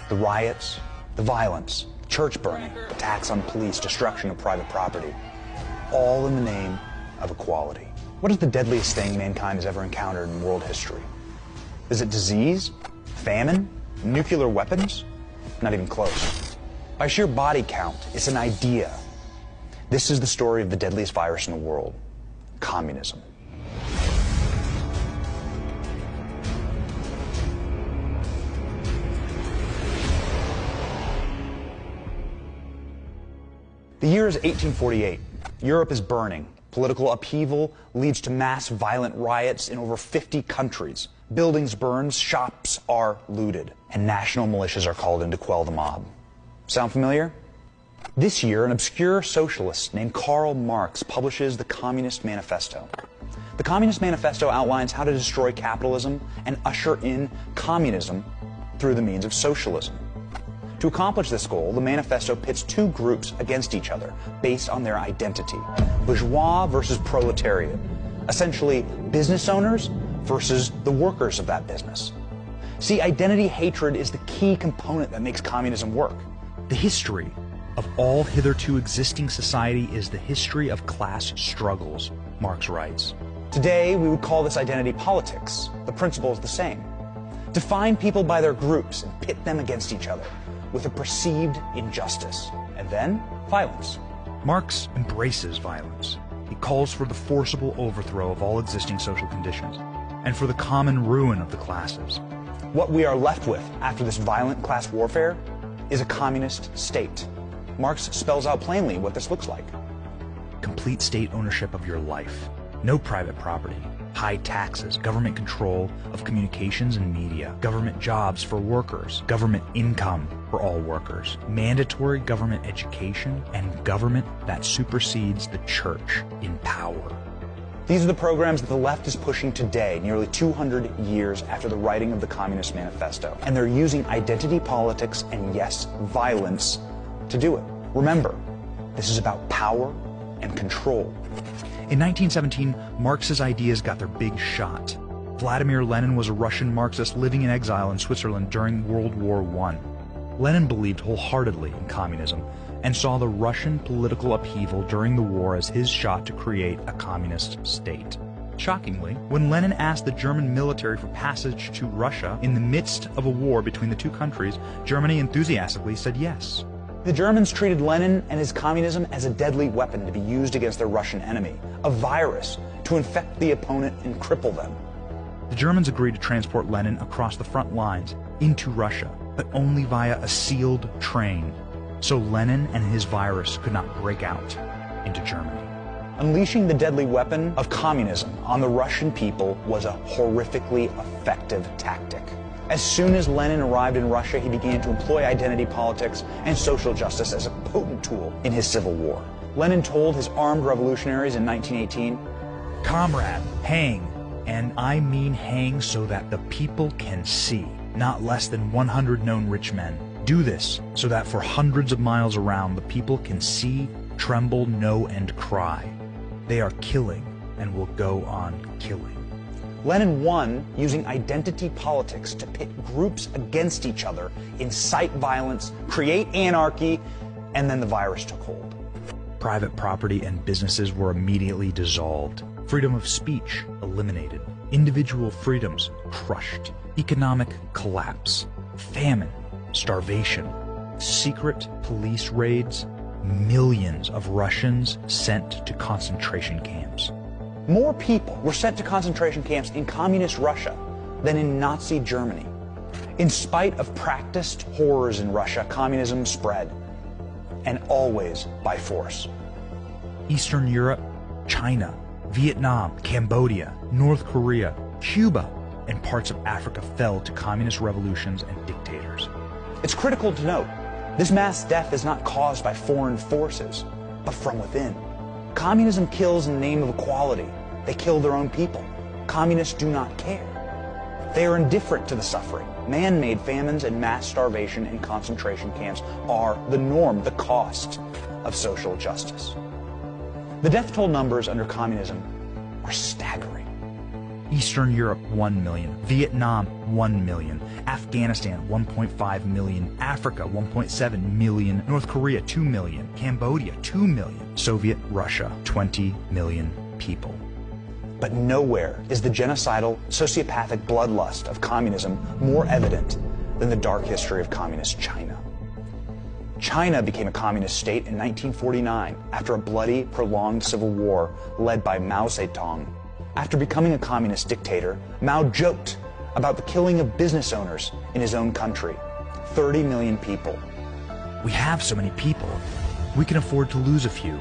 The riots, the violence, church burning, attacks on police, destruction of private property, all in the name of equality. What is the deadliest thing mankind has ever encountered in world history? Is it disease? Famine? Nuclear weapons? Not even close. By sheer body count, it's an idea. This is the story of the deadliest virus in the world: communism. The year is 1848. Europe is burning. Political upheaval leads to mass violent riots in over 50 countries. Buildings burn, shops are looted, and national militias are called in to quell the mob. Sound familiar? This year, an obscure socialist named Karl Marx publishes the Communist Manifesto. The Communist Manifesto outlines how to destroy capitalism and usher in communism through the means of socialism. To accomplish this goal, the manifesto pits two groups against each other based on their identity: bourgeois versus proletariat, essentially business owners versus the workers of that business. See, identity hatred is the key component that makes communism work. The history of all hitherto existing society is the history of class struggles, Marx writes. Today, we would call this identity politics. The principle is the same. Define people by their groups and pit them against each other with a perceived injustice, and then violence. Marx embraces violence. He calls for the forcible overthrow of all existing social conditions, and for the common ruin of the classes. What we are left with after this violent class warfare is a communist state. Marx spells out plainly what this looks like. Complete state ownership of your life. No private property. High taxes, government control of communications and media, government jobs for workers, government income for all workers, mandatory government education, and government that supersedes the church in power. These are the programs that the left is pushing today, nearly 200 years after the writing of the Communist Manifesto. And they're using identity politics and, yes, violence to do it. Remember, this is about power and control. In 1917, Marx's ideas got their big shot. Vladimir Lenin was a Russian Marxist living in exile in Switzerland during World War I. Lenin believed wholeheartedly in communism and saw the Russian political upheaval during the war as his shot to create a communist state. Shockingly, when Lenin asked the German military for passage to Russia in the midst of a war between the two countries, Germany enthusiastically said yes. The Germans treated Lenin and his communism as a deadly weapon to be used against their Russian enemy, a virus to infect the opponent and cripple them. The Germans agreed to transport Lenin across the front lines into Russia, but only via a sealed train, so Lenin and his virus could not break out into Germany. Unleashing the deadly weapon of communism on the Russian people was a horrifically effective tactic. As soon as Lenin arrived in Russia, he began to employ identity politics and social justice as a potent tool in his civil war. Lenin told his armed revolutionaries in 1918, "Comrade, hang, and I mean hang so that the people can see, not less than 100 known rich men. Do this so that for hundreds of miles around the people can see, tremble, know, and cry. They are killing and will go on killing." Lenin won using identity politics to pit groups against each other, incite violence, create anarchy, and then the virus took hold. Private property and businesses were immediately dissolved. Freedom of speech eliminated. Individual freedoms crushed. Economic collapse. Famine. Starvation. Secret police raids. Millions of Russians sent to concentration camps. More people were sent to concentration camps in communist Russia than in Nazi Germany. In spite of practiced horrors in Russia, communism spread, and always by force. Eastern Europe, China, Vietnam, Cambodia, North Korea, Cuba, and parts of Africa fell to communist revolutions and dictators. It's critical to note, this mass death is not caused by foreign forces, but from within. Communism kills in the name of equality. They kill their own people. Communists do not care. They are indifferent to the suffering. Man-made famines and mass starvation in concentration camps are the norm, the cost of social justice. The death toll numbers under communism are staggering. Eastern Europe 1 million, Vietnam 1 million, Afghanistan 1.5 million, Africa 1.7 million, North Korea 2 million, Cambodia 2 million, Soviet Russia 20 million people. But nowhere is the genocidal, sociopathic bloodlust of communism more evident than the dark history of communist China. China became a communist state in 1949 after a bloody, prolonged civil war led by Mao Zedong. After becoming a communist dictator, Mao joked about the killing of business owners in his own country. 30 million people. We have so many people. We can afford to lose a few.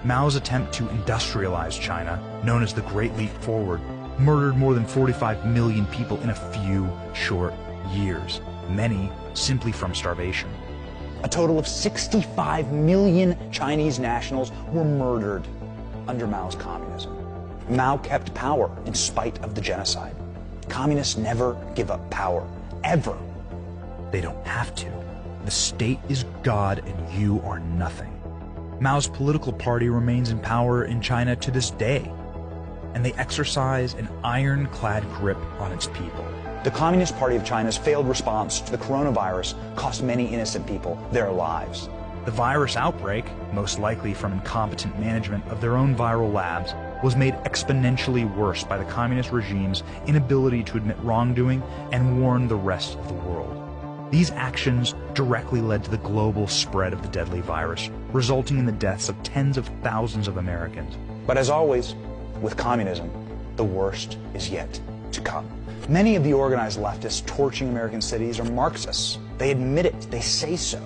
Mao's attempt to industrialize China, known as the Great Leap Forward, murdered more than 45 million people in a few short years, many simply from starvation. A total of 65 million Chinese nationals were murdered under Mao's communism. Mao kept power in spite of the genocide. Communists never give up power, ever. They don't have to. The state is God and you are nothing. Mao's political party remains in power in China to this day, and they exercise an ironclad grip on its people. The Communist Party of China's failed response to the coronavirus cost many innocent people their lives. The virus outbreak, most likely from incompetent management of their own viral labs, was made exponentially worse by the communist regime's inability to admit wrongdoing and warn the rest of the world. These actions directly led to the global spread of the deadly virus, resulting in the deaths of tens of thousands of Americans. But as always, with communism, the worst is yet to come. Many of the organized leftists torching American cities are Marxists. They admit it, they say so,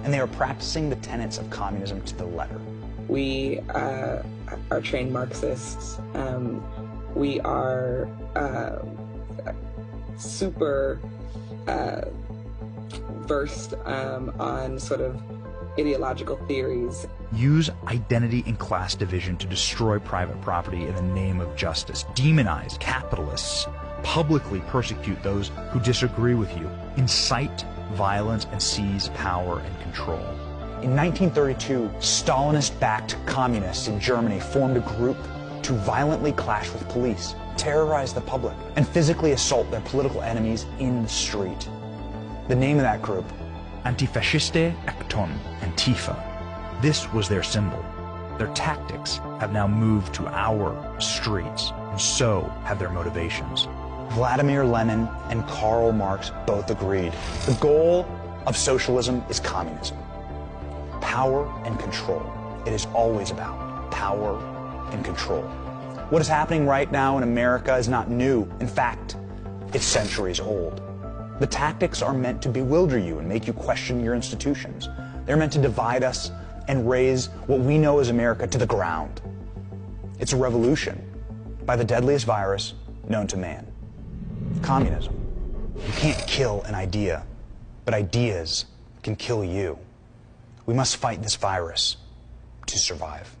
and they are practicing the tenets of communism to the letter. We are trained Marxists. We are super versed on sort of ideological theories. Use identity and class division to destroy private property in the name of justice. Demonize capitalists. Publicly persecute those who disagree with you. Incite violence and seize power and control. In 1932, Stalinist-backed communists in Germany formed a group to violently clash with police, terrorize the public, and physically assault their political enemies in the street. The name of that group? Antifasciste Aktion, Antifa. This was their symbol. Their tactics have now moved to our streets, and so have their motivations. Vladimir Lenin and Karl Marx both agreed. The goal of socialism is communism. Power and control. It is always about power and control. What is happening right now in America is not new. In fact, it's centuries old. The tactics are meant to bewilder you and make you question your institutions. They're meant to divide us and raise what we know as America to the ground. It's a revolution by the deadliest virus known to man. Communism. You can't kill an idea, but ideas can kill you. We must fight this virus to survive.